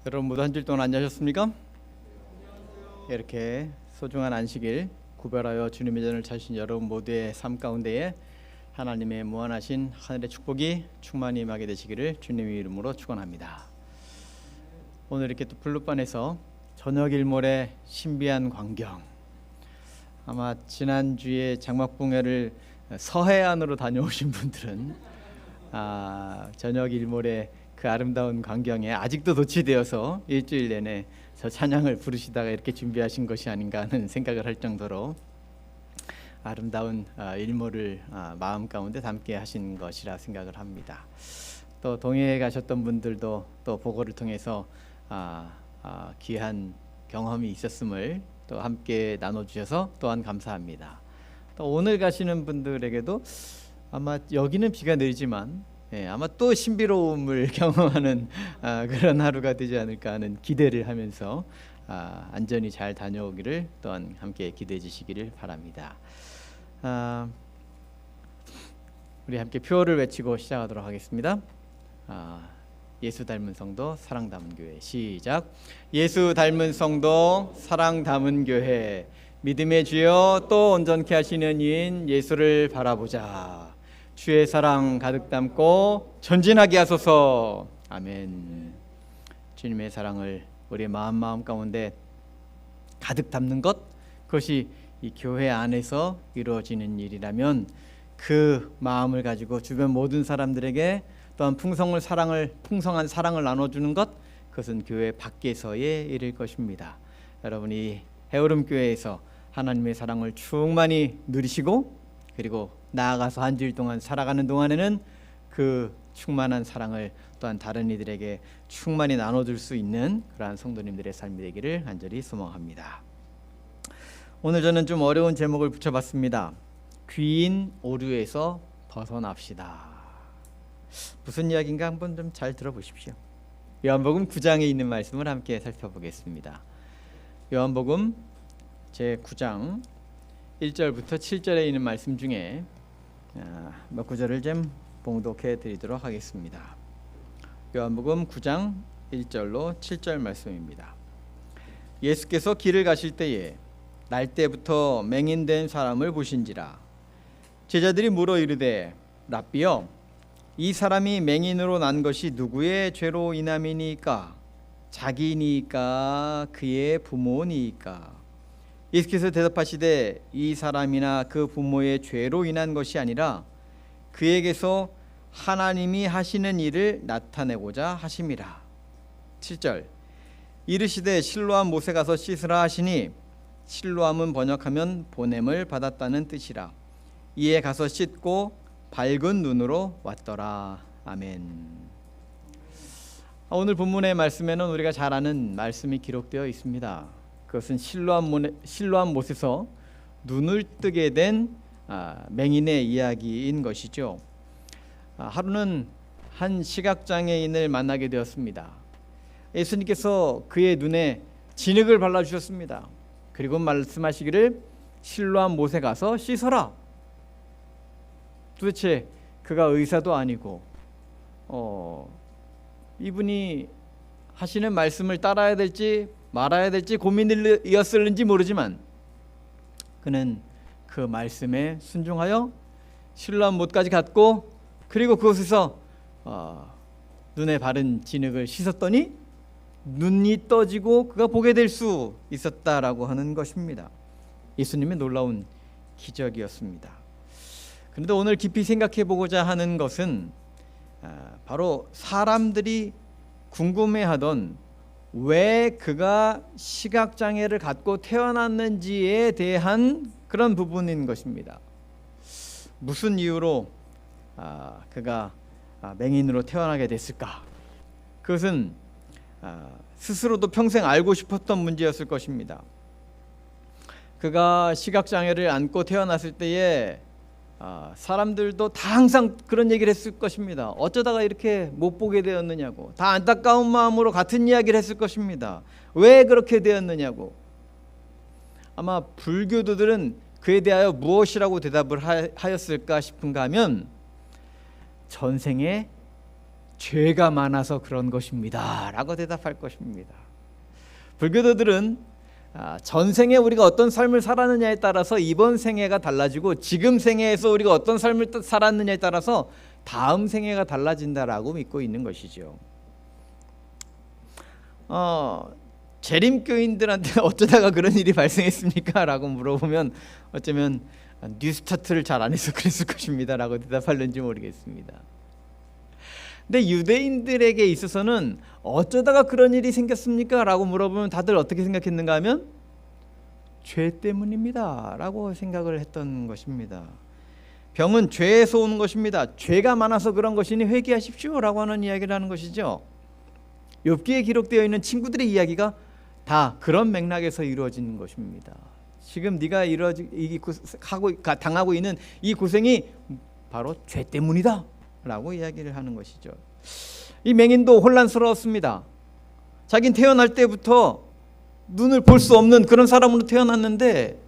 여러분 모두 한 주일 동안 안녕하셨습니까? 이렇게 소중한 안식일 구별하여 주님의 전을 찾으신 여러분 모두의 삶 가운데에 하나님의 무한하신 하늘의 축복이 충만히 임하게 되시기를 주님의 이름으로 축원합니다. 오늘 이렇게 또 블루반에서 저녁 일몰의 신비한 광경, 아마 지난주에 장막봉회를 서해안으로 다녀오신 분들은 저녁 일몰의 그 아름다운 광경에 아직도 도취되어서 일주일 내내 저 찬양을 부르시다가 이렇게 준비하신 것이 아닌가 하는 생각을 할 정도로 아름다운 일몰을 마음 가운데 담게 하신 것이라 생각을 합니다. 또 동해에 가셨던 분들도 또 보고를 통해서 귀한 경험이 있었음을 또 함께 나눠주셔서 또한 감사합니다. 또 오늘 가시는 분들에게도 아마 여기는 비가 내리지만 아마 또 신비로움을 경험하는 그런 하루가 되지 않을까 하는 기대를 하면서 안전히 잘 다녀오기를 또한 함께 기대해 주시기를 바랍니다. 우리 함께 표어를 외치고 시작하도록 하겠습니다. 예수 닮은 성도 사랑 담은 교회 시작. 예수 닮은 성도 사랑 담은 교회, 믿음의 주여 또 온전케 하시는 이인 예수를 바라보자. 주의 사랑 가득 담고 전진하게 하소서. 아멘. 주님의 사랑을 우리의 마음 가운데 가득 담는 것, 그것이 이 교회 안에서 이루어지는 일이라면 그 마음을 가지고 주변 모든 사람들에게 또한 풍성한 사랑을 나눠주는 것, 그것은 교회 밖에서의 일일 것입니다. 여러분이 해오름교회에서 하나님의 사랑을 충만히 누리시고 그리고 나아가서 한 주일 동안 살아가는 동안에는 그 충만한 사랑을 또한 다른 이들에게 충만히 나눠줄 수 있는 그러한 성도님들의 삶이 되기를 간절히 소망합니다. 오늘 저는 좀 어려운 제목을 붙여봤습니다. 귀인 오류에서 벗어납시다. 무슨 이야기인가 한번 좀 잘 들어보십시오. 요한복음 9장에 있는 말씀을 함께 살펴보겠습니다. 요한복음 제9장 1절부터 7절에 있는 말씀 중에 몇 구절을 좀 봉독해 드리도록 하겠습니다. 요한복음 9장 1절로 7절 말씀입니다. 예수께서 길을 가실 때에 날 때부터 맹인된 사람을 보신지라. 제자들이 물어 이르되 랍비여, 이 사람이 맹인으로 난 것이 누구의 죄로 인함이니까? 자기니까 그의 부모니까? 예수께서 대답하시되 이 사람이나 그 부모의 죄로 인한 것이 아니라 그에게서 하나님이 하시는 일을 나타내고자 하심이라. 7절 이르시되 실로암 못에 가서 씻으라 하시니, 실로암은 번역하면 보냄을 받았다는 뜻이라. 이에 가서 씻고 밝은 눈으로 왔더라. 아멘. 오늘 본문의 말씀에는 우리가 잘 아는 말씀이 기록되어 있습니다. 그것은 실로암 못에서 눈을 뜨게 된 맹인의 이야기인 것이죠. 하루는 한 시각장애인을 만나게 되었습니다. 예수님께서 그의 눈에 진흙을 발라주셨습니다. 그리고 말씀하시기를 실로암 못에 가서 씻어라. 도대체 그가 의사도 아니고 이분이 하시는 말씀을 따라야 될지 말아야 될지 고민이었을는지 모르지만 그는 그 말씀에 순종하여 실로암 못까지 갔고 그리고 그곳에서 눈에 바른 진흙을 씻었더니 눈이 떠지고 그가 보게 될 수 있었다라고 하는 것입니다. 예수님의 놀라운 기적이었습니다. 그런데 오늘 깊이 생각해 보고자 하는 것은 바로 사람들이 궁금해하던 왜 그가 시각장애를 갖고 태어났는지에 대한 그런 부분인 것입니다. 무슨 이유로 그가 맹인으로 태어나게 됐을까? 그것은 스스로도 평생 알고 싶었던 문제였을 것입니다. 그가 시각장애를 안고 태어났을 때에 사람들도 다 항상 그런 얘기를 했을 것입니다. 어쩌다가 이렇게 못 보게 되었느냐고. 다 안타까운 마음으로 같은 이야기를 했을 것입니다. 왜 그렇게 되었느냐고. 아마 불교도들은 그에 대하여 무엇이라고 대답을 하였을까 싶은가 하면 전생에 죄가 많아서 그런 것입니다 라고 대답할 것입니다. 불교도들은 전생에 우리가 어떤 삶을 살았느냐에 따라서 이번 생애가 달라지고 지금 생애에서 우리가 어떤 삶을 살았느냐에 따라서 다음 생애가 달라진다라고 믿고 있는 것이죠. 재림교인들한테 어쩌다가 그런 일이 발생했습니까? 라고 물어보면 어쩌면 뉴스타트를 잘 안 해서 그랬을 것입니다 라고 대답할는지 모르겠습니다. 근데 유대인들에게 있어서는 어쩌다가 그런 일이 생겼습니까? 라고 물어보면 다들 어떻게 생각했는가 하면 죄 때문입니다 라고 생각을 했던 것입니다. 병은 죄에서 오는 것입니다. 죄가 많아서 그런 것이니 회개하십시오 라고 하는 이야기를 하는 것이죠. 욥기에 기록되어 있는 친구들의 이야기가 다 그런 맥락에서 이루어지는 것입니다. 지금 네가 당하고 있는 이 고생이 바로 죄 때문이다 라고 이야기를 하는 것이죠. 이 맹인도 혼란스러웠습니다. 자기는 태어날 때부터 눈을 볼 수 없는 그런 사람으로 태어났는데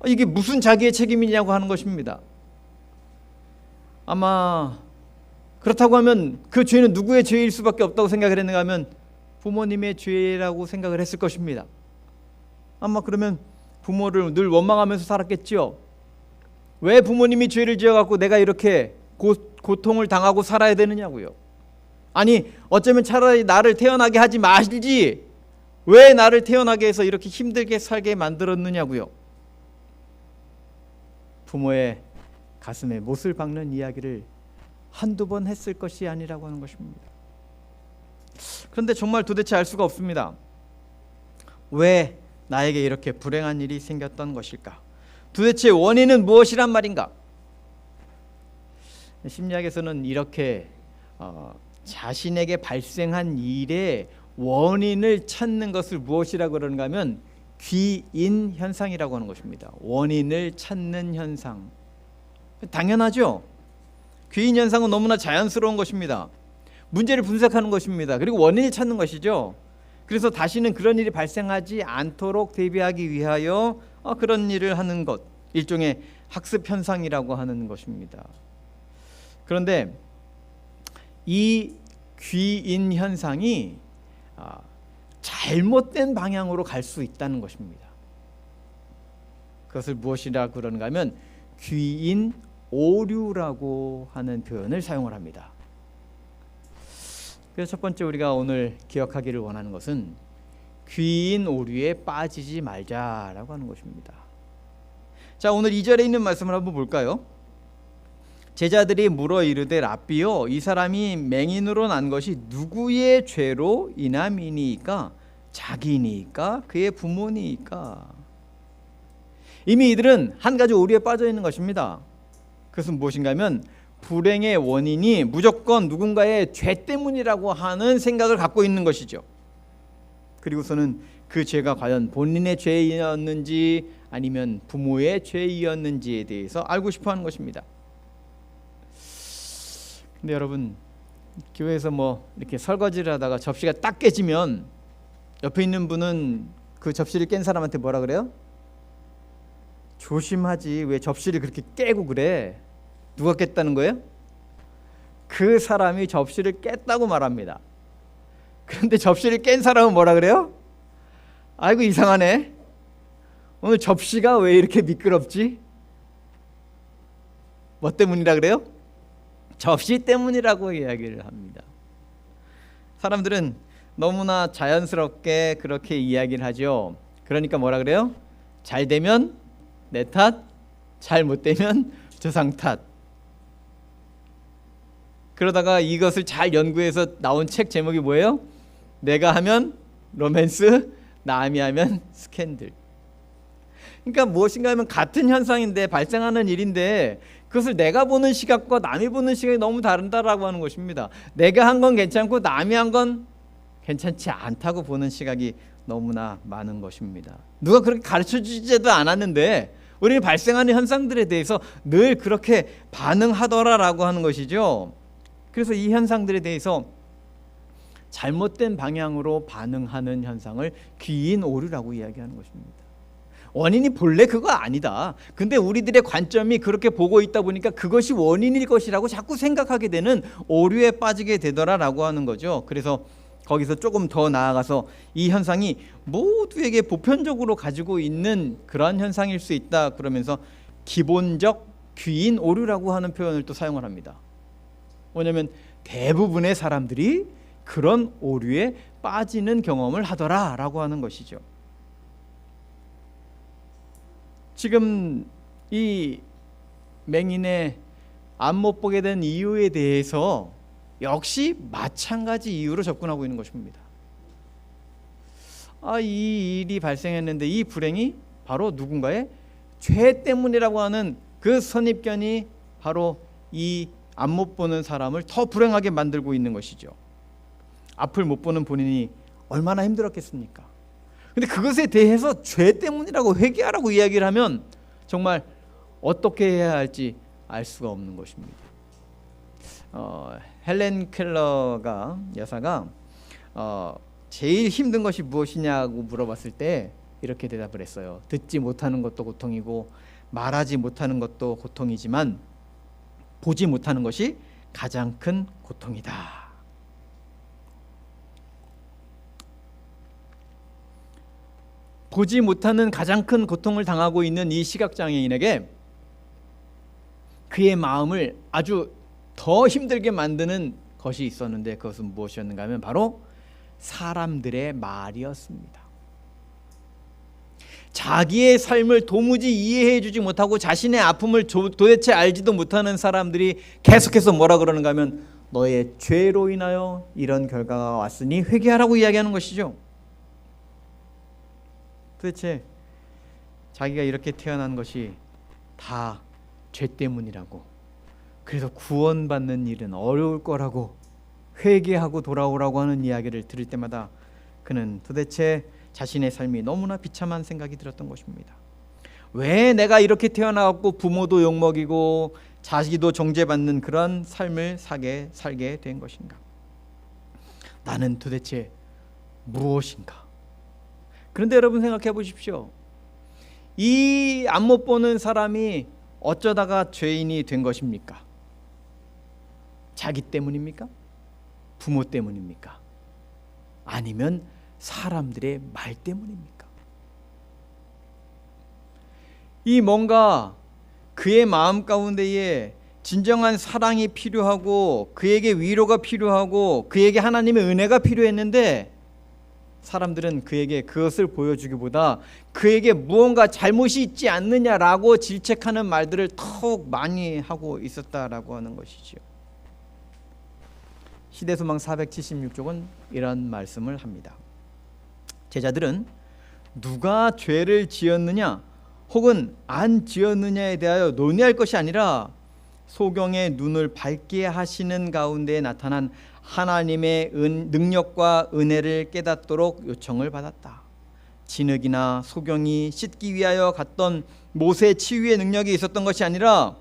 이게 무슨 자기의 책임이냐고 하는 것입니다. 아마 그렇다고 하면 그 죄는 누구의 죄일 수밖에 없다고 생각을 했는가 하면 부모님의 죄라고 생각을 했을 것입니다. 아마 그러면 부모를 늘 원망하면서 살았겠지요. 왜 부모님이 죄를 지어갖고 내가 이렇게 고통을 당하고 살아야 되느냐고요. 아니 어쩌면 차라리 나를 태어나게 하지 마시지 왜 나를 태어나게 해서 이렇게 힘들게 살게 만들었느냐고요. 부모의 가슴에 못을 박는 이야기를 한두 번 했을 것이 아니라고 하는 것입니다. 그런데 정말 도대체 알 수가 없습니다. 왜 나에게 이렇게 불행한 일이 생겼던 것일까? 도대체 원인은 무엇이란 말인가? 심리학에서는 이렇게 자신에게 발생한 일의 원인을 찾는 것을 무엇이라고 그러는가 하면 귀인 현상이라고 하는 것입니다. 원인을 찾는 현상. 당연하죠. 귀인 현상은 너무나 자연스러운 것입니다. 문제를 분석하는 것입니다. 그리고 원인을 찾는 것이죠. 그래서 다시는 그런 일이 발생하지 않도록 대비하기 위하여 그런 일을 하는 것, 일종의 학습 현상이라고 하는 것입니다. 그런데 이 귀인 현상이 잘못된 방향으로 갈 수 있다는 것입니다. 그것을 무엇이라고 그러는가 하면 귀인 오류라고 하는 표현을 사용을 합니다. 그래서 첫 번째 우리가 오늘 기억하기를 원하는 것은 귀인 오류에 빠지지 말자라고 하는 것입니다. 자, 오늘 2절에 있는 말씀을 한번 볼까요? 제자들이 물어 이르되 랍비요 이 사람이 맹인으로 난 것이 누구의 죄로 인함이니까 자기니까 그의 부모니까. 이미 이들은 한 가지 오류에 빠져 있는 것입니다. 그것은 무엇인가 하면 불행의 원인이 무조건 누군가의 죄 때문이라고 하는 생각을 갖고 있는 것이죠. 그리고서는 그 죄가 과연 본인의 죄이었는지 아니면 부모의 죄이었는지에 대해서 알고 싶어하는 것입니다. 근데 여러분, 교회에서 이렇게 설거지를 하다가 접시가 딱 깨지면 옆에 있는 분은 그 접시를 깬 사람한테 뭐라 그래요? 조심하지, 왜 접시를 그렇게 깨고 그래? 누가 깼다는 거예요? 그 사람이 접시를 깼다고 말합니다. 그런데 접시를 깬 사람은 뭐라 그래요? 아이고 이상하네, 오늘 접시가 왜 이렇게 미끄럽지? 뭐 때문이라 그래요? 접시 때문이라고 이야기를 합니다. 사람들은 너무나 자연스럽게 그렇게 이야기를 하죠. 그러니까 뭐라 그래요? 잘 되면 내 탓, 잘 못 되면 조상 탓. 그러다가 이것을 잘 연구해서 나온 책 제목이 뭐예요? 내가 하면 로맨스, 남이 하면 스캔들. 그러니까 무엇인가 하면 같은 현상인데, 발생하는 일인데 그것을 내가 보는 시각과 남이 보는 시각이 너무 다르다라고 하는 것입니다. 내가 한 건 괜찮고 남이 한 건 괜찮지 않다고 보는 시각이 너무나 많은 것입니다. 누가 그렇게 가르쳐주지도 않았는데 우리는 발생하는 현상들에 대해서 늘 그렇게 반응하더라라고 하는 것이죠. 그래서 이 현상들에 대해서 잘못된 방향으로 반응하는 현상을 귀인 오류라고 이야기하는 것입니다. 원인이 본래 그거 아니다. 근데 우리들의 관점이 그렇게 보고 있다 보니까 그것이 원인일 것이라고 자꾸 생각하게 되는 오류에 빠지게 되더라라고 하는 거죠. 그래서 거기서 조금 더 나아가서 이 현상이 모두에게 보편적으로 가지고 있는 그러한 현상일 수 있다 그러면서 기본적 귀인 오류라고 하는 표현을 또 사용을 합니다. 뭐냐면 대부분의 사람들이 그런 오류에 빠지는 경험을 하더라라고 하는 것이죠. 지금 이 맹인의 안 못 보게 된 이유에 대해서 역시 마찬가지 이유로 접근하고 있는 것입니다. 이 일이 발생했는데 이 불행이 바로 누군가의 죄 때문이라고 하는 그 선입견이 바로 이 안 못 보는 사람을 더 불행하게 만들고 있는 것이죠. 앞을 못 보는 본인이 얼마나 힘들었겠습니까? 근데 그것에 대해서 죄 때문이라고 회개하라고 이야기를 하면 정말 어떻게 해야 할지 알 수가 없는 것입니다. 헬렌 켈러가 여사가 제일 힘든 것이 무엇이냐고 물어봤을 때 이렇게 대답을 했어요. 듣지 못하는 것도 고통이고 말하지 못하는 것도 고통이지만 보지 못하는 것이 가장 큰 고통이다. 보지 못하는 가장 큰 고통을 당하고 있는 이 시각장애인에게 그의 마음을 아주 더 힘들게 만드는 것이 있었는데 그것은 무엇이었는가 하면 바로 사람들의 말이었습니다. 자기의 삶을 도무지 이해해 주지 못하고 자신의 아픔을 도대체 알지도 못하는 사람들이 계속해서 뭐라 그러는가 하면 너의 죄로 인하여 이런 결과가 왔으니 회개하라고 이야기하는 것이죠. 도대체 자기가 이렇게 태어난 것이 다 죄 때문이라고, 그래서 구원받는 일은 어려울 거라고 회개하고 돌아오라고 하는 이야기를 들을 때마다 그는 도대체 자신의 삶이 너무나 비참한 생각이 들었던 것입니다. 왜 내가 이렇게 태어나갖고 부모도 욕먹이고 자식도 정죄받는 그런 삶을 살게 된 것인가? 나는 도대체 무엇인가? 그런데 여러분 생각해 보십시오. 이 안 못 보는 사람이 어쩌다가 죄인이 된 것입니까? 자기 때문입니까? 부모 때문입니까? 아니면 사람들의 말 때문입니까? 이 뭔가 그의 마음 가운데에 진정한 사랑이 필요하고 그에게 위로가 필요하고 그에게 하나님의 은혜가 필요했는데 사람들은 그에게 그것을 보여주기보다 그에게 무언가 잘못이 있지 않느냐라고 질책하는 말들을 더욱 많이 하고 있었다라고 하는 것이지요. 시대소망 476쪽은 이런 말씀을 합니다. 제자들은 누가 죄를 지었느냐 혹은 안 지었느냐에 대하여 논의할 것이 아니라 소경의 눈을 밝게 하시는 가운데 나타난 하나님의 능력과 은혜를 깨닫도록 요청을 받았다. 진흙이나 소경이 씻기 위하여 갔던 모세 치유의 능력이 있었던 것이 아니라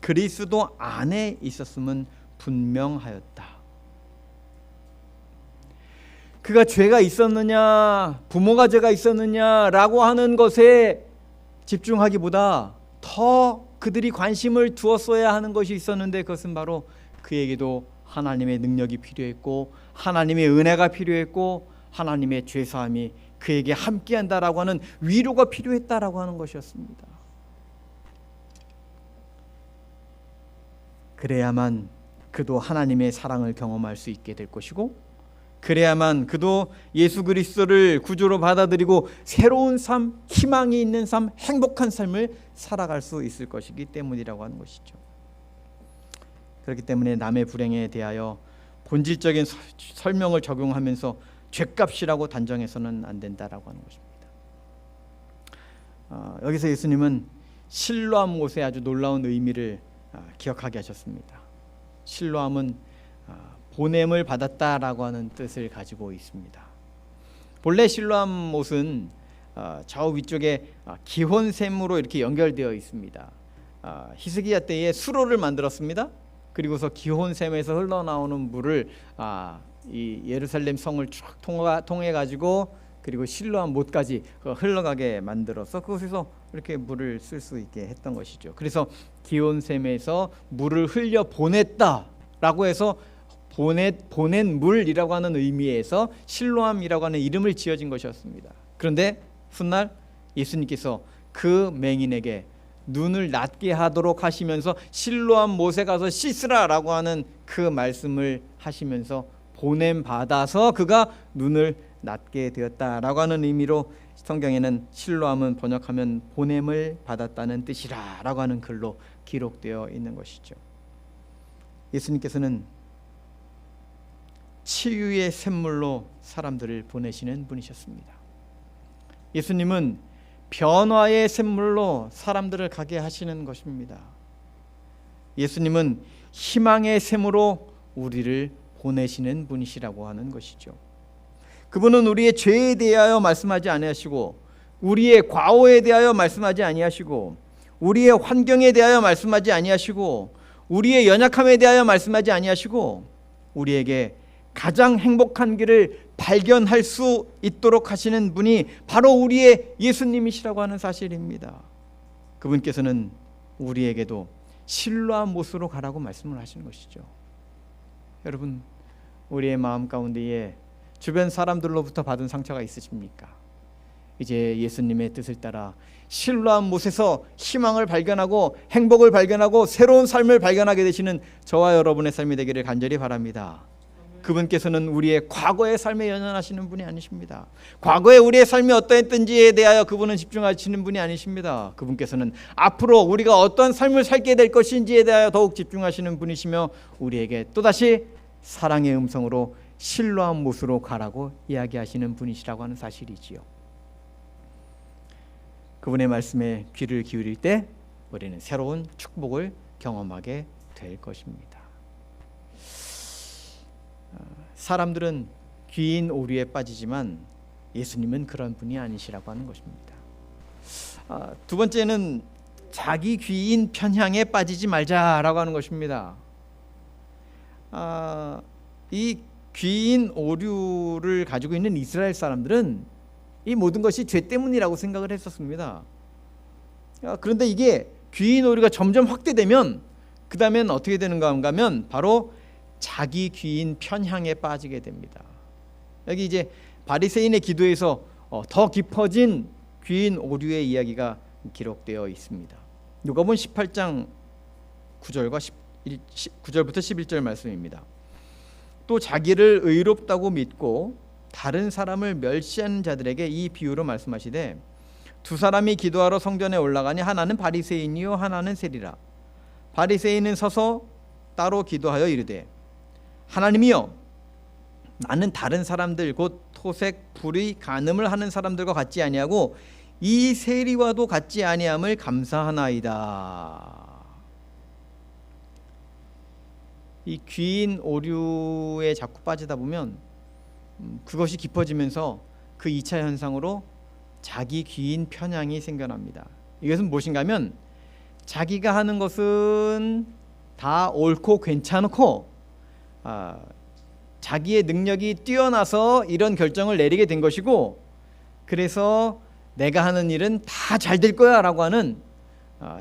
그리스도 안에 있었음은 분명하였다. 그가 죄가 있었느냐, 부모가 죄가 있었느냐라고 하는 것에 집중하기보다 더 그들이 관심을 두었어야 하는 것이 있었는데 그것은 바로 그에게도 하나님의 능력이 필요했고 하나님의 은혜가 필요했고 하나님의 죄사함이 그에게 함께한다라고 하는 위로가 필요했다라고 하는 것이었습니다. 그래야만 그도 하나님의 사랑을 경험할 수 있게 될 것이고 그래야만 그도 예수 그리스도를 구주로 받아들이고 새로운 삶, 희망이 있는 삶, 행복한 삶을 살아갈 수 있을 것이기 때문이라고 하는 것이죠. 그렇기 때문에 남의 불행에 대하여 본질적인 설명을 적용하면서 죄값이라고 단정해서는 안 된다라고 하는 것입니다. 여기서 예수님은 실로암 못의 아주 놀라운 의미를 기억하게 하셨습니다. 실로암은 보냄을 받았다라고 하는 뜻을 가지고 있습니다. 본래 실로암 못은 저 위쪽에 기혼샘으로 이렇게 연결되어 있습니다. 히스기야 때에 수로를 만들었습니다. 그리고서 기혼샘에서 흘러나오는 물을 이 예루살렘 성을 쭉 통해 가지고 그리고 실로암 못까지 흘러가게 만들어서 그곳에서 이렇게 물을 쓸 수 있게 했던 것이죠. 그래서 기온샘에서 물을 흘려 보냈다라고 해서 보낸 물이라고 하는 의미에서 실로암이라고 하는 이름을 지어진 것이었습니다. 그런데 훗날 예수님께서 그 맹인에게 눈을 낫게 하도록 하시면서 실로암 못에 가서 씻으라라고 하는 그 말씀을 하시면서 보냄 받아서 그가 눈을 낫게 되었다라고 하는 의미로 성경에는 실로암은 번역하면 보냄을 받았다는 뜻이라라고 하는 글로 기록되어 있는 것이죠. 예수님께서는 치유의 샘물로 사람들을 보내시는 분이셨습니다. 예수님은 변화의 샘물로 사람들을 가게 하시는 것입니다. 예수님은 희망의 샘으로 우리를 보내시는 분이시라고 하는 것이죠. 그분은 우리의 죄에 대하여 말씀하지 아니하시고 우리의 과오에 대하여 말씀하지 아니하시고 우리의 환경에 대하여 말씀하지 아니하시고 우리의 연약함에 대하여 말씀하지 아니하시고 우리에게 가장 행복한 길을 발견할 수 있도록 하시는 분이 바로 우리의 예수님이시라고 하는 사실입니다. 그분께서는 우리에게도 실로암 못으로 가라고 말씀을 하시는 것이죠. 여러분, 우리의 마음 가운데에 주변 사람들로부터 받은 상처가 있으십니까? 이제 예수님의 뜻을 따라 실로암 못에서 희망을 발견하고 행복을 발견하고 새로운 삶을 발견하게 되시는 저와 여러분의 삶이 되기를 간절히 바랍니다. 그분께서는 우리의 과거의 삶에 연연하시는 분이 아니십니다. 과거에 우리의 삶이 어떠했던지에 대하여 그분은 집중하시는 분이 아니십니다. 그분께서는 앞으로 우리가 어떤 삶을 살게 될 것인지에 대하여 더욱 집중하시는 분이시며 우리에게 또다시 사랑의 음성으로 실로암 못으로 가라고 이야기하시는 분이시라고 하는 사실이지요. 그분의 말씀에 귀를 기울일 때 우리는 새로운 축복을 경험하게 될 것입니다. 사람들은 귀인 오류에 빠지지만 예수님은 그런 분이 아니시라고 하는 것입니다. 두 번째는 자기 귀인 편향에 빠지지 말자라고 하는 것입니다. 이 귀인 오류를 가지고 있는 이스라엘 사람들은 이 모든 것이 죄 때문이라고 생각을 했었습니다. 그런데 이게 귀인 오류가 점점 확대되면 그 다음엔 어떻게 되는가 하면 바로 자기 귀인 편향에 빠지게 됩니다. 여기 이제 바리새인의 기도에서 더 깊어진 귀인 오류의 이야기가 기록되어 있습니다. 누가복음 18장 9절부터 11절 말씀입니다. 또 자기를 의롭다고 믿고 다른 사람을 멸시하는 자들에게 이 비유로 말씀하시되 두 사람이 기도하러 성전에 올라가니 하나는 바리새인이요 하나는 세리라. 바리새인은 서서 따로 기도하여 이르되 하나님이여 나는 다른 사람들 곧 토색 불의 간음을 하는 사람들과 같지 아니하고 이 세리와도 같지 아니함을 감사하나이다. 이 귀인 오류에 자꾸 빠지다 보면 그것이 깊어지면서 그 2차 현상으로 자기 귀인 편향이 생겨납니다. 이것은 무엇인가 하면 자기가 하는 것은 다 옳고 괜찮고 자기의 능력이 뛰어나서 이런 결정을 내리게 된 것이고 그래서 내가 하는 일은 다 잘 될 거야 라고 하는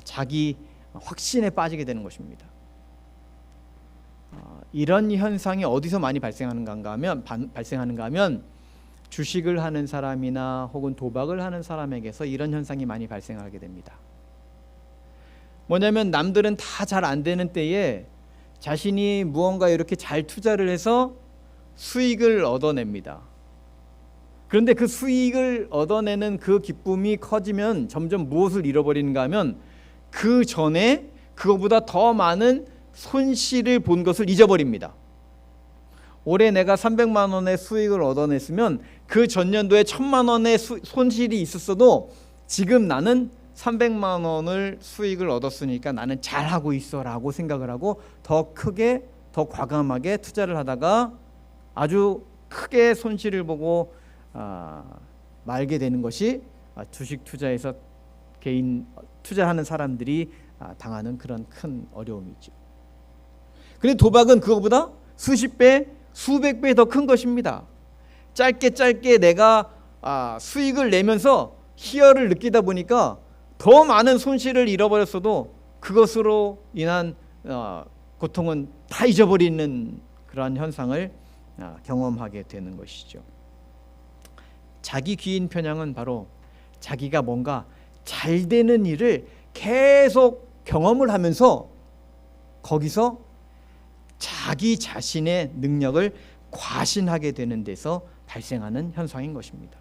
자기 확신에 빠지게 되는 것입니다. 이런 현상이 어디서 많이 발생하는가 하면 주식을 하는 사람이나 혹은 도박을 하는 사람에게서 이런 현상이 많이 발생하게 됩니다. 뭐냐면 남들은 다 잘 안 되는 때에 자신이 무언가 이렇게 잘 투자를 해서 수익을 얻어냅니다. 그런데 그 수익을 얻어내는 그 기쁨이 커지면 점점 무엇을 잃어버리는가 하면 그 전에 그거보다 더 많은 손실을 본 것을 잊어버립니다. 올해 내가 300만 원의 수익을 얻어냈으면 그 전년도에 1000만 원의 손실이 있었어도 지금 나는 300만 원을 수익을 얻었으니까 나는 잘하고 있어 라고 생각을 하고 더 크게 더 과감하게 투자를 하다가 아주 크게 손실을 보고 말게 되는 것이 주식 투자에서 개인 투자하는 사람들이 당하는 그런 큰 어려움이죠. 그런데 도박은 그거보다 수십 배, 수백 배 더 큰 것입니다. 짧게 내가 수익을 내면서 희열을 느끼다 보니까 더 많은 손실을 잃어버렸어도 그것으로 인한 고통은 다 잊어버리는 그러한 현상을 경험하게 되는 것이죠. 자기 귀인 편향은 바로 자기가 뭔가 잘 되는 일을 계속 경험을 하면서 거기서 자기 자신의 능력을 과신하게 되는 데서 발생하는 현상인 것입니다.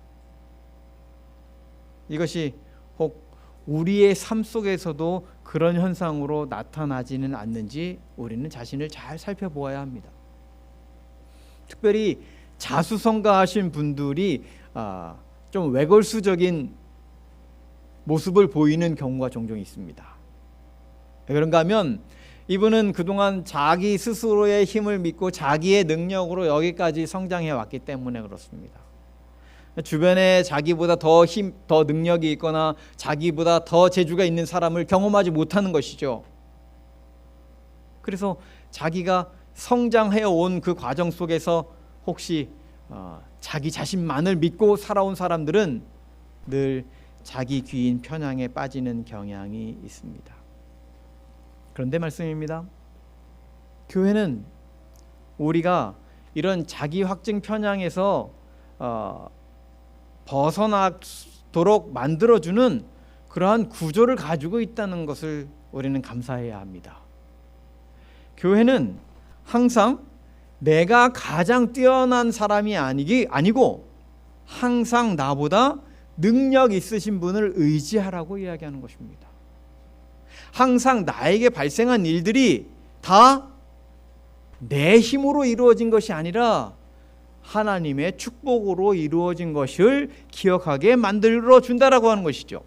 이것이 혹 우리의 삶 속에서도 그런 현상으로 나타나지는 않는지 우리는 자신을 잘 살펴보아야 합니다. 특별히 자수성가하신 분들이 좀 외골수적인 모습을 보이는 경우가 종종 있습니다. 왜 그런가 하면 이분은 그동안 자기 스스로의 힘을 믿고 자기의 능력으로 여기까지 성장해 왔기 때문에 그렇습니다. 주변에 자기보다 더 능력이 있거나 자기보다 더 재주가 있는 사람을 경험하지 못하는 것이죠. 그래서 자기가 성장해 온 그 과정 속에서 혹시 자기 자신만을 믿고 살아온 사람들은 늘 자기 귀인 편향에 빠지는 경향이 있습니다. 그런데 말씀입니다. 교회는 우리가 이런 자기 확증 편향에서 벗어나도록 만들어주는 그러한 구조를 가지고 있다는 것을 우리는 감사해야 합니다. 교회는 항상 내가 가장 뛰어난 사람이 아니고 항상 나보다 능력 있으신 분을 의지하라고 이야기하는 것입니다. 항상 나에게 발생한 일들이 다 내 힘으로 이루어진 것이 아니라 하나님의 축복으로 이루어진 것을 기억하게 만들어 준다라고 하는 것이죠.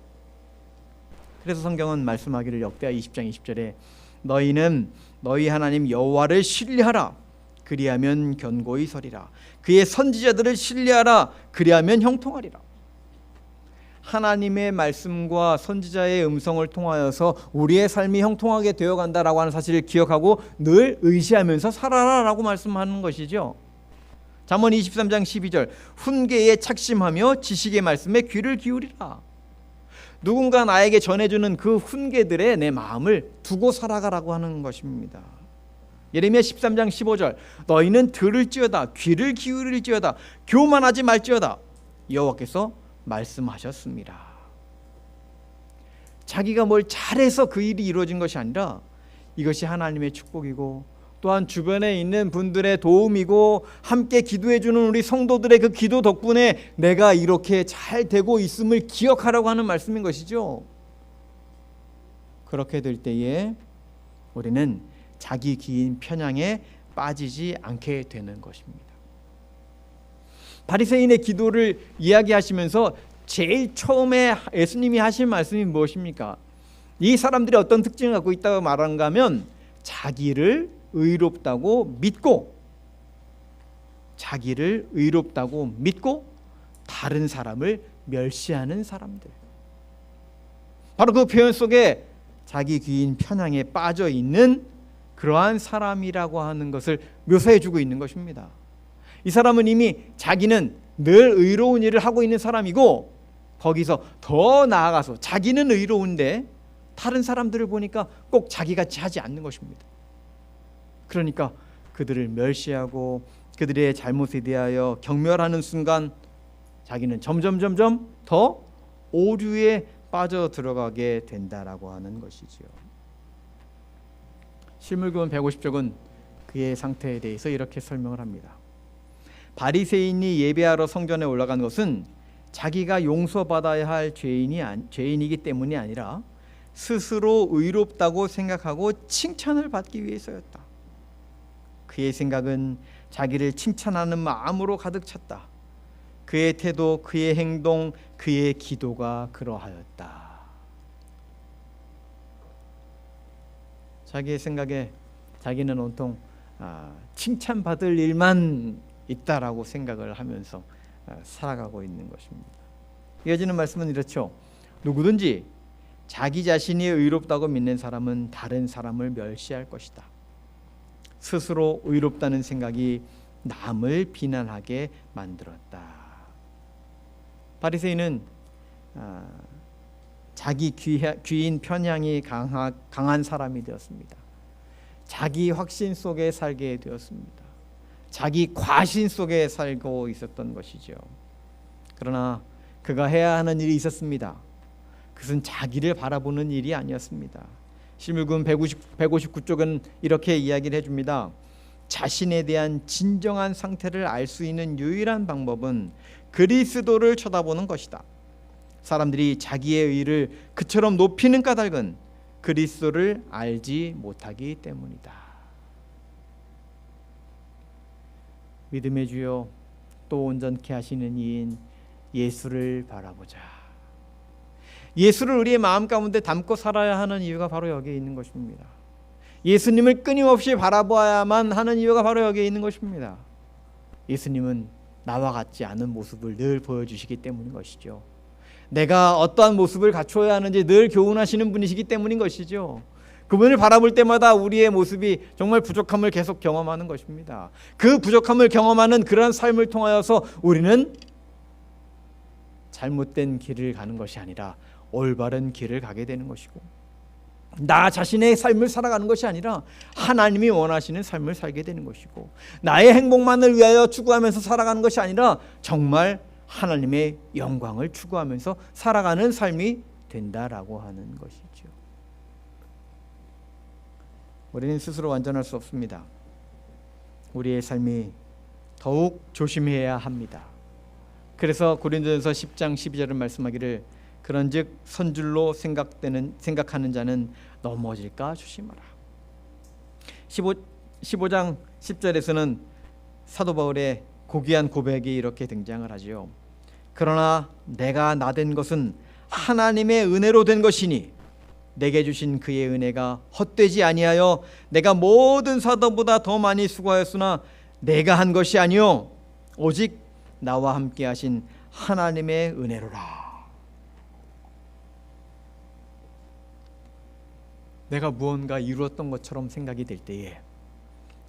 그래서 성경은 말씀하기를 역대하 20장 20절에 너희는 너희 하나님 여호와를 신뢰하라 그리하면 견고히 서리라 그의 선지자들을 신뢰하라 그리하면 형통하리라. 하나님의 말씀과 선지자의 음성을 통하여서 우리의 삶이 형통하게 되어간다라고 하는 사실을 기억하고 늘 의지하면서 살아라라고 말씀하는 것이죠. 잠언 23장 12절 훈계에 착심하며 지식의 말씀에 귀를 기울이라. 누군가 나에게 전해주는 그 훈계들에 내 마음을 두고 살아가라고 하는 것입니다. 예레미야 13장 15절 너희는 들을지어다 귀를 기울일지어다 교만하지 말지어다 여호와께서 말씀하셨습니다. 자기가 뭘 잘해서 그 일이 이루어진 것이 아니라 이것이 하나님의 축복이고 또한 주변에 있는 분들의 도움이고 함께 기도해 주는 우리 성도들의 그 기도 덕분에 내가 이렇게 잘 되고 있음을 기억하라고 하는 말씀인 것이죠. 그렇게 될 때에 우리는 자기 귀인 편향에 빠지지 않게 되는 것입니다. 바리새인의 기도를 이야기하시면서 제일 처음에 예수님이 하신 말씀이 무엇입니까? 이 사람들이 어떤 특징을 갖고 있다고 말하는가 하면 자기를 의롭다고 믿고 다른 사람을 멸시하는 사람들. 바로 그 표현 속에 자기 귀인 편향에 빠져 있는 그러한 사람이라고 하는 것을 묘사해 주고 있는 것입니다. 이 사람은 이미 자기는 늘 의로운 일을 하고 있는 사람이고 거기서 더 나아가서 자기는 의로운데 다른 사람들을 보니까 꼭 자기같이 하지 않는 것입니다. 그러니까 그들을 멸시하고 그들의 잘못에 대하여 경멸하는 순간 자기는 점점 더 오류에 빠져 들어가게 된다라고 하는 것이지요. 실물교훈 150쪽은 그의 상태에 대해서 이렇게 설명을 합니다. 바리새인이 예배하러 성전에 올라간 것은 자기가 용서받아야 할 죄인이기 때문이 아니라 스스로 의롭다고 생각하고 칭찬을 받기 위해서였다. 그의 생각은 자기를 칭찬하는 마음으로 가득 찼다. 그의 태도, 그의 행동, 그의 기도가 그러하였다. 자기의 생각에 자기는 온통 칭찬받을 일만 있다라고 생각을 하면서 살아가고 있는 것입니다. 이어지는 말씀은 이렇죠. 누구든지 자기 자신이 의롭다고 믿는 사람은 다른 사람을 멸시할 것이다. 스스로 의롭다는 생각이 남을 비난하게 만들었다. 바리새인은 자기 귀인 편향이 강한 사람이 되었습니다. 자기 확신 속에 살게 되었습니다. 자기 과신 속에 살고 있었던 것이죠. 그러나 그가 해야 하는 일이 있었습니다. 그것은 자기를 바라보는 일이 아니었습니다. 신물금 159쪽은 이렇게 이야기를 해줍니다. 자신에 대한 진정한 상태를 알 수 있는 유일한 방법은 그리스도를 쳐다보는 것이다. 사람들이 자기의 의를 그처럼 높이는 까닭은 그리스도를 알지 못하기 때문이다. 믿음의 주여 또 온전케 하시는 이인 예수를 바라보자. 예수를 우리의 마음 가운데 담고 살아야 하는 이유가 바로 여기에 있는 것입니다. 예수님을 끊임없이 바라보아야만 하는 이유가 바로 여기에 있는 것입니다. 예수님은 나와 같지 않은 모습을 늘 보여주시기 때문인 것이죠. 내가 어떠한 모습을 갖춰야 하는지 늘 교훈하시는 분이시기 때문인 것이죠. 그분을 바라볼 때마다 우리의 모습이 정말 부족함을 계속 경험하는 것입니다. 그 부족함을 경험하는 그러한 삶을 통하여서 우리는 잘못된 길을 가는 것이 아니라 올바른 길을 가게 되는 것이고, 나 자신의 삶을 살아가는 것이 아니라 하나님이 원하시는 삶을 살게 되는 것이고, 나의 행복만을 위하여 추구하면서 살아가는 것이 아니라 정말 하나님의 영광을 추구하면서 살아가는 삶이 된다라고 하는 것이죠. 우리는 스스로 완전할 수 없습니다. 우리의 삶이 더욱 조심해야 합니다. 그래서 고린도전서 10장 12절은 말씀하기를 그런즉 선줄로 생각하는 자는 넘어질까 조심하라. 15장 10절에서는 사도 바울의 고귀한 고백이 이렇게 등장을 하지요. 그러나 내가 나된 것은 하나님의 은혜로 된 것이니 내게 주신 그의 은혜가 헛되지 아니하여 내가 모든 사도보다 더 많이 수고하였으나 내가 한 것이 아니요 오직 나와 함께 하신 하나님의 은혜로라. 내가 무언가 이루었던 것처럼 생각이 될 때에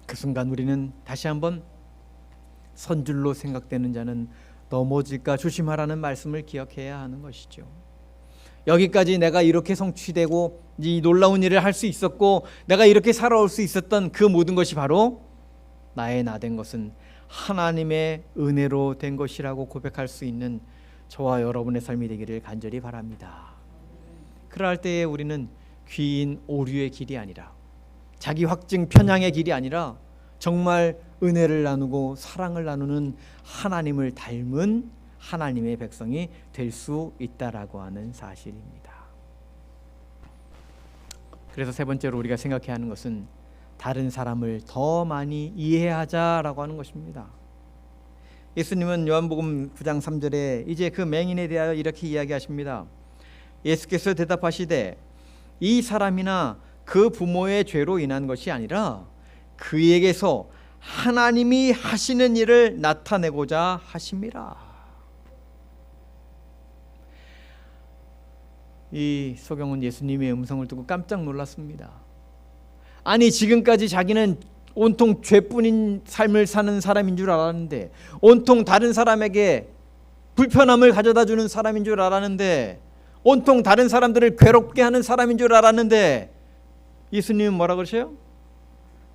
그 순간 우리는 다시 한번 선줄로 생각되는 자는 넘어질까 조심하라는 말씀을 기억해야 하는 것이죠. 여기까지 내가 이렇게 성취되고 이 놀라운 일을 할 수 있었고 내가 이렇게 살아올 수 있었던 그 모든 것이 바로 나의 나된 것은 하나님의 은혜로 된 것이라고 고백할 수 있는 저와 여러분의 삶이 되기를 간절히 바랍니다. 그럴 때에 우리는 귀인 오류의 길이 아니라 자기 확증 편향의 길이 아니라 정말 은혜를 나누고 사랑을 나누는 하나님을 닮은 하나님의 백성이 될 수 있다라고 하는 사실입니다. 그래서 세 번째로 우리가 생각해야 하는 것은 다른 사람을 더 많이 이해하자라고 하는 것입니다. 예수님은 요한복음 9장 3절에 이제 그 맹인에 대하여 이렇게 이야기하십니다. 예수께서 대답하시되 이 사람이나 그 부모의 죄로 인한 것이 아니라 그에게서 하나님이 하시는 일을 나타내고자 하심이라. 이 소경은 예수님의 음성을 듣고 깜짝 놀랐습니다. 아니 지금까지 자기는 온통 죄뿐인 삶을 사는 사람인 줄 알았는데, 온통 다른 사람에게 불편함을 가져다 주는 사람인 줄 알았는데, 온통 다른 사람들을 괴롭게 하는 사람인 줄 알았는데, 예수님은 뭐라 그러셔요?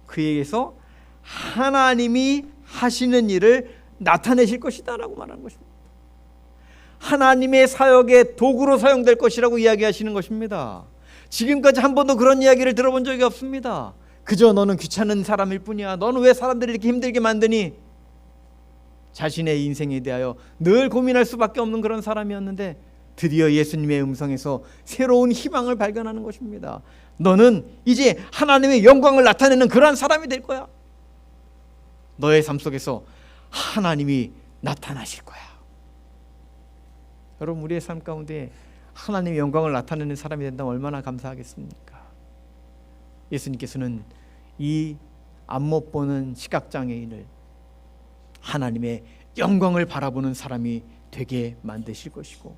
그에게서 하나님이 하시는 일을 나타내실 것이다 라고 말하는 것입니다. 하나님의 사역의 도구로 사용될 것이라고 이야기하시는 것입니다. 지금까지 한 번도 그런 이야기를 들어본 적이 없습니다. 그저 너는 귀찮은 사람일 뿐이야, 너는 왜 사람들을 이렇게 힘들게 만드니, 자신의 인생에 대하여 늘 고민할 수밖에 없는 그런 사람이었는데 드디어 예수님의 음성에서 새로운 희망을 발견하는 것입니다. 너는 이제 하나님의 영광을 나타내는 그러한 사람이 될 거야. 너의 삶 속에서 하나님이 나타나실 거야. 여러분, 우리의 삶 가운데 하나님의 영광을 나타내는 사람이 된다면 얼마나 감사하겠습니까? 예수님께서는 이 앞 못 보는 시각장애인을 하나님의 영광을 바라보는 사람이 되게 만드실 것이고,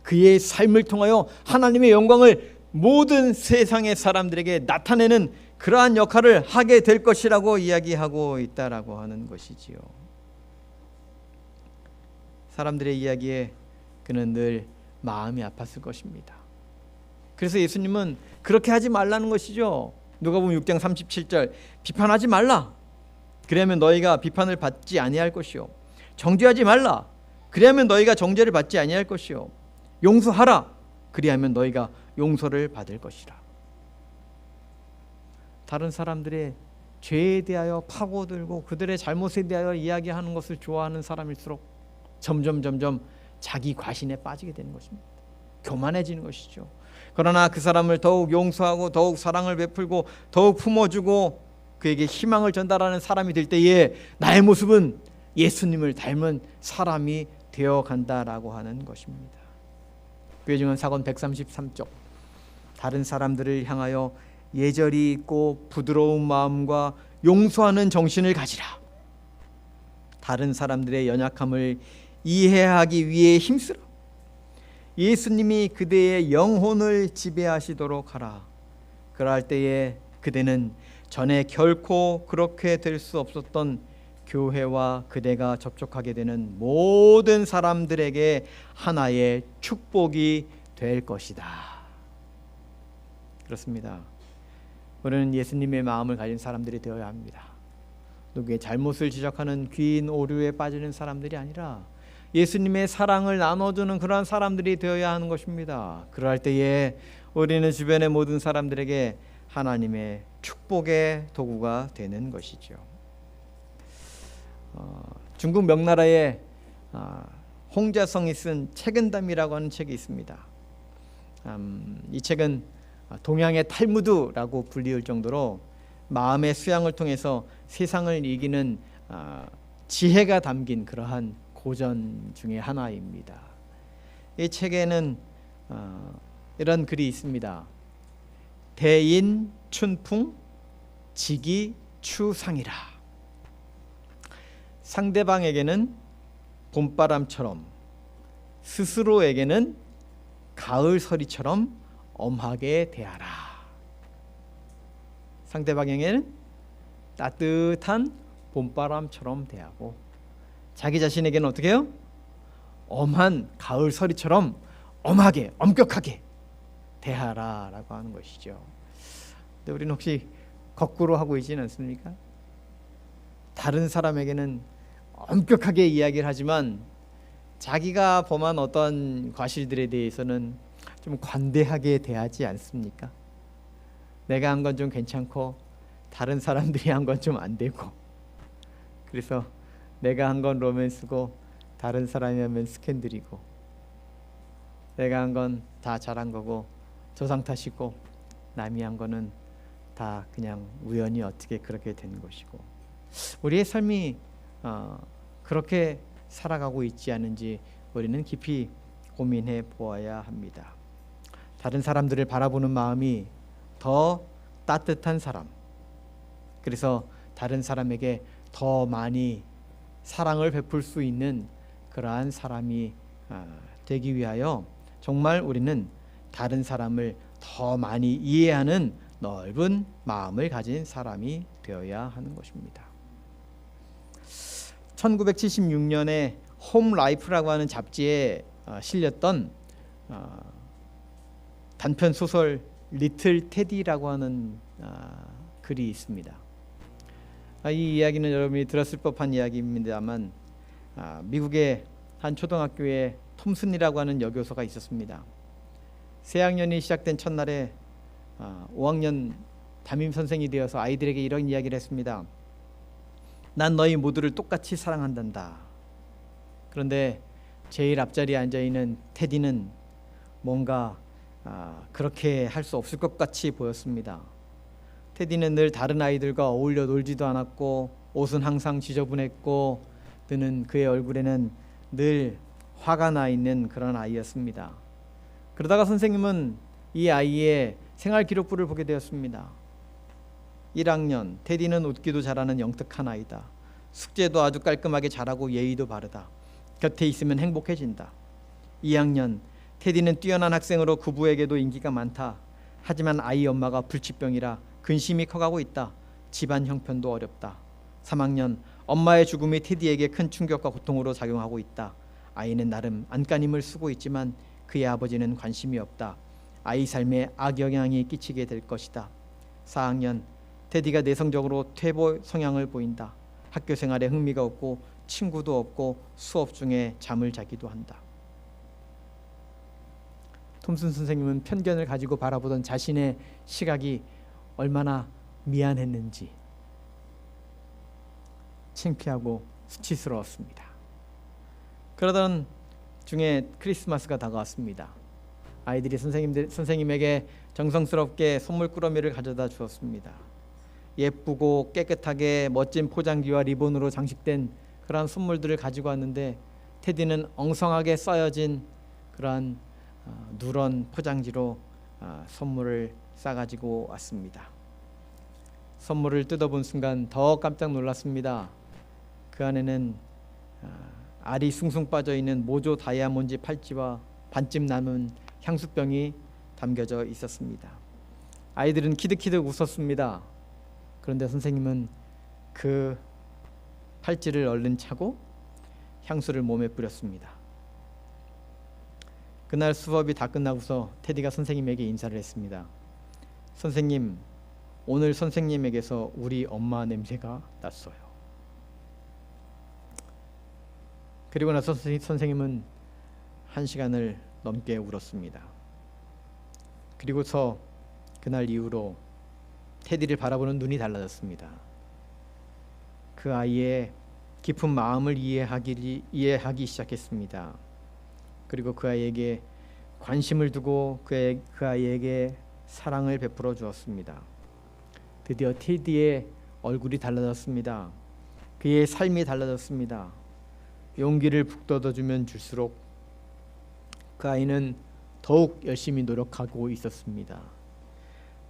그의 삶을 통하여 하나님의 영광을 모든 세상의 사람들에게 나타내는 그러한 역할을 하게 될 것이라고 이야기하고 있다라고 하는 것이지요. 사람들의 이야기에 그는 늘 마음이 아팠을 것입니다. 그래서 예수님은 그렇게 하지 말라는 것이죠. 누가복음 6장 37절 비판하지 말라. 그래야면 너희가 비판을 받지 아니할 것이요. 정죄하지 말라. 그래야면 너희가 정죄를 받지 아니할 것이요. 용서하라. 그리하면 너희가 용서를 받을 것이라. 다른 사람들의 죄에 대하여 파고들고 그들의 잘못에 대하여 이야기하는 것을 좋아하는 사람일수록 점점 자기 과신에 빠지게 되는 것입니다. 교만해지는 것이죠. 그러나 그 사람을 더욱 용서하고 더욱 사랑을 베풀고 더욱 품어주고 그에게 희망을 전달하는 사람이 될 때에 나의 모습은 예수님을 닮은 사람이 되어간다라고 하는 것입니다. 교회증언 사권 133쪽 다른 사람들을 향하여 예절이 있고 부드러운 마음과 용서하는 정신을 가지라. 다른 사람들의 연약함을 이해하기 위해 힘쓰라. 예수님이 그대의 영혼을 지배하시도록 하라. 그럴 때에 그대는 전에 결코 그렇게 될 수 없었던 교회와 그대가 접촉하게 되는 모든 사람들에게 하나의 축복이 될 것이다. 그렇습니다. 우리는 예수님의 마음을 가진 사람들이 되어야 합니다. 누구의 잘못을 지적하는 귀인 오류에 빠지는 사람들이 아니라 예수님의 사랑을 나눠주는 그러한 사람들이 되어야 하는 것입니다. 그럴 때에 우리는 주변의 모든 사람들에게 하나님의 축복의 도구가 되는 것이죠. 중국 명나라에 홍자성이 쓴 책은담이라고 하는 책이 있습니다. 이 책은 동양의 탈무드라고 불리울 정도로 마음의 수양을 통해서 세상을 이기는 지혜가 담긴 그러한 고전 중에 하나입니다. 이 책에는 이런 글이 있습니다. 대인 춘풍 지기 추상이라. 상대방에게는 봄바람처럼 스스로에게는 가을서리처럼 엄하게 대하라. 상대방에게는 따뜻한 봄바람처럼 대하고 자기 자신에게는 어떻게 해요? 엄한 가을서리처럼 엄하게 엄격하게 대하라라고 하는 것이죠. 근데 우리는 혹시 거꾸로 하고 있지는 않습니까? 다른 사람에게는 엄격하게 이야기를 하지만 자기가 범한 어떤 과실들에 대해서는 좀 관대하게 대하지 않습니까? 내가 한 건 좀 괜찮고 다른 사람들이 한 건 좀 안 되고, 그래서 내가 한 건 로맨스고 다른 사람이 하면 스캔들이고, 내가 한 건 다 잘한 거고 조상 탓이고 남이 한 거는 다 그냥 우연히 어떻게 그렇게 된 것이고, 우리의 삶이 그렇게 살아가고 있지 않은지 우리는 깊이 고민해 보아야 합니다. 다른 사람들을 바라보는 마음이 더 따뜻한 사람, 그래서 다른 사람에게 더 많이 사랑을 베풀 수 있는 그러한 사람이 되기 위하여 정말 우리는 다른 사람을 더 많이 이해하는 넓은 마음을 가진 사람이 되어야 하는 것입니다. 1976년에 홈 라이프라고 하는 잡지에 실렸던 단편 소설 리틀 테디라고 하는 글이 있습니다. 이 이야기는 여러분이 들었을 법한 이야기입니다만, 미국의 한 초등학교에 톰슨이라고 하는 여교사가 있었습니다. 새학년이 시작된 첫날에 5학년 담임 선생이 되어서 아이들에게 이런 이야기를 했습니다. 난 너희 모두를 똑같이 사랑한단다. 그런데 제일 앞자리에 앉아있는 테디는 뭔가 그렇게 할 수 없을 것 같이 보였습니다. 테디는 늘 다른 아이들과 어울려 놀지도 않았고 옷은 항상 지저분했고 그는 그의 얼굴에는 늘 화가 나 있는 그런 아이였습니다. 그러다가 선생님은 이 아이의 생활기록부를 보게 되었습니다. 1학년, 테디는 웃기도 잘하는 영특한 아이다. 숙제도 아주 깔끔하게 잘하고 예의도 바르다. 곁에 있으면 행복해진다. 2학년, 테디는 뛰어난 학생으로 구부에게도 인기가 많다. 하지만 아이 엄마가 불치병이라 근심이 커가고 있다. 집안 형편도 어렵다. 3학년, 엄마의 죽음이 테디에게 큰 충격과 고통으로 작용하고 있다. 아이는 나름 안간힘을 쓰고 있지만 그의 아버지는 관심이 없다. 아이 삶에 악영향이 끼치게 될 것이다. 4학년, 테디가 내성적으로 퇴보 성향을 보인다. 학교 생활에 흥미가 없고 친구도 없고 수업 중에 잠을 자기도 한다. 톰슨 선생님은 편견을 가지고 바라보던 자신의 시각이 얼마나 미안했는지 창피하고 수치스러웠습니다. 그러던 중에 크리스마스가 다가왔습니다. 아이들이 선생님에게 정성스럽게 선물 꾸러미를 가져다 주었습니다. 예쁘고 깨끗하게 멋진 포장지와 리본으로 장식된 그러한 선물들을 가지고 왔는데 테디는 엉성하게 써여진 그러한 누런 포장지로 선물을 싸가지고 왔습니다. 선물을 뜯어본 순간 더 깜짝 놀랐습니다. 그 안에는 알이 숭숭 빠져있는 모조 다이아몬드 팔찌와 반쯤 남은 향수병이 담겨져 있었습니다. 아이들은 키득키득 웃었습니다. 그런데 선생님은 그 팔찌를 얼른 차고 향수를 몸에 뿌렸습니다. 그날 수업이 다 끝나고서 테디가 선생님에게 인사를 했습니다. 선생님, 오늘 선생님에게서 우리 엄마 냄새가 났어요. 그리고 나서 선생님은 1시간을 넘게 울었습니다. 그리고서 그날 이후로 테디를 바라보는 눈이 달라졌습니다. 그 아이의 깊은 마음을 이해하기 시작했습니다. 그리고 그 아이에게 관심을 두고 그 아이에게 사랑을 베풀어 주었습니다. 드디어 테디의 얼굴이 달라졌습니다. 그의 삶이 달라졌습니다. 용기를 북돋아주면 줄수록 그 아이는 더욱 열심히 노력하고 있었습니다.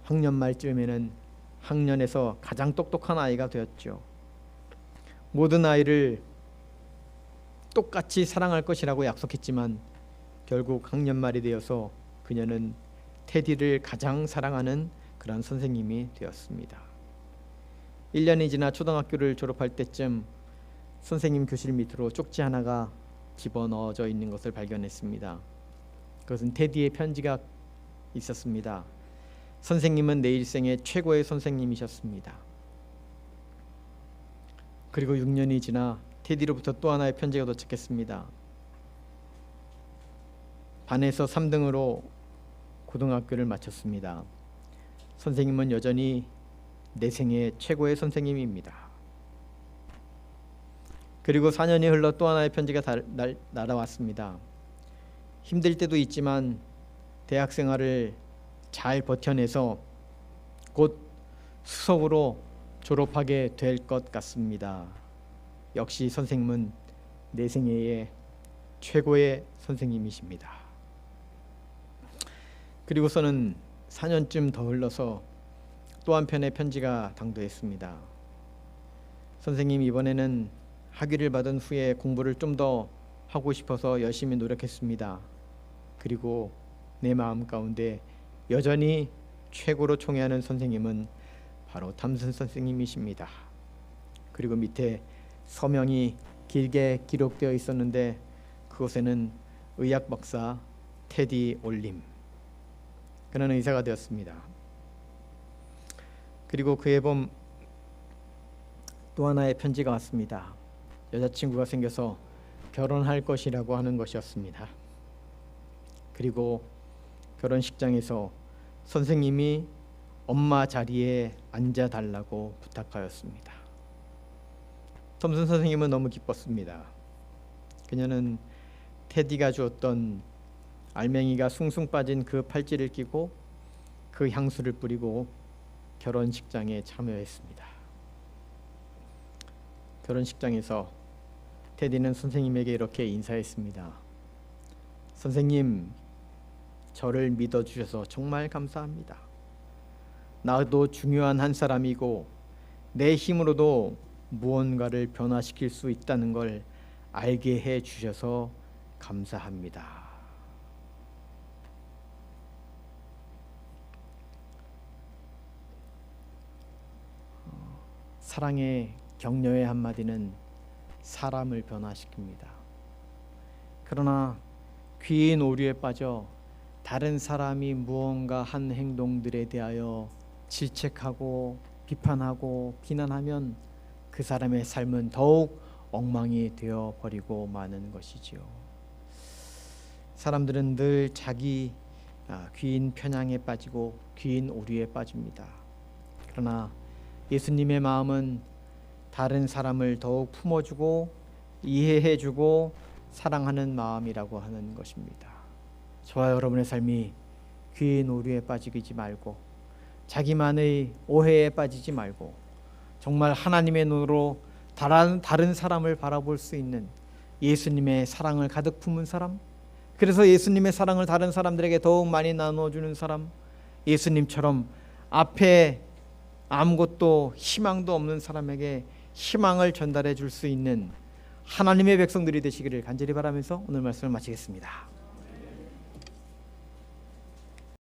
학년 말쯤에는 학년에서 가장 똑똑한 아이가 되었죠. 모든 아이를 똑같이 사랑할 것이라고 약속했지만 결국 학년 말이 되어서 그녀는 테디를 가장 사랑하는 그런 선생님이 되었습니다. 1년이 지나 초등학교를 졸업할 때쯤 선생님 교실 밑으로 쪽지 하나가 집어넣어져 있는 것을 발견했습니다. 그것은 테디의 편지가 있었습니다. 선생님은 내 일생의 최고의 선생님이셨습니다. 그리고 6년이 지나 테디로부터 또 하나의 편지가 도착했습니다. 반에서 3등으로 고등학교를 마쳤습니다. 선생님은 여전히 내 생의 최고의 선생님입니다. 그리고 4년이 흘러 또 하나의 편지가 날아왔습니다. 힘들 때도 있지만 대학 생활을 잘 버텨내서 곧 수석으로 졸업하게 될 것 같습니다. 역시 선생님은 내 생애의 최고의 선생님이십니다. 그리고서는 4년쯤 더 흘러서 또 한 편의 편지가 당도했습니다. 선생님, 이번에는 학위를 받은 후에 공부를 좀 더 하고 싶어서 열심히 노력했습니다. 그리고 내 마음 가운데 여전히 최고로 총애하는 선생님은 바로 탐슨 선생님이십니다. 그리고 밑에 서명이 길게 기록되어 있었는데 그곳에는 의학 박사 테디 올림, 그는 의사가 되었습니다. 그리고 그해 봄 또 하나의 편지가 왔습니다. 여자친구가 생겨서 결혼할 것이라고 하는 것이었습니다. 그리고 결혼식장에서 선생님이 엄마 자리에 앉아달라고 부탁하였습니다. 톰슨 선생님은 너무 기뻤습니다. 그녀는 테디가 주었던 알맹이가 숭숭 빠진 그 팔찌를 끼고 그 향수를 뿌리고 결혼식장에 참여했습니다. 결혼식장에서 테디는 선생님에게 이렇게 인사했습니다. 선생님, 저를 믿어주셔서 정말 감사합니다. 나도 중요한 한 사람이고 내 힘으로도 무언가를 변화시킬 수 있다는 걸 알게 해 주셔서 감사합니다. 사랑의 격려의 한마디는 사람을 변화시킵니다. 그러나 귀인 오류에 빠져 다른 사람이 무언가 한 행동들에 대하여 질책하고 비판하고 비난하면 그 사람의 삶은 더욱 엉망이 되어 버리고 마는 것이지요. 사람들은 늘 자기 귀인 편향에 빠지고 귀인 오류에 빠집니다. 그러나 예수님의 마음은 다른 사람을 더욱 품어주고 이해해주고 사랑하는 마음이라고 하는 것입니다. 저와 여러분의 삶이 귀인 오류에 빠지지 말고 자기만의 오해에 빠지지 말고 정말 하나님의 눈으로 다른 사람을 바라볼 수 있는 예수님의 사랑을 가득 품은 사람, 그래서 예수님의 사랑을 다른 사람들에게 더욱 많이 나눠주는 사람, 예수님처럼 앞에 아무것도 희망도 없는 사람에게 희망을 전달해 줄 수 있는 하나님의 백성들이 되시기를 간절히 바라면서 오늘 말씀을 마치겠습니다.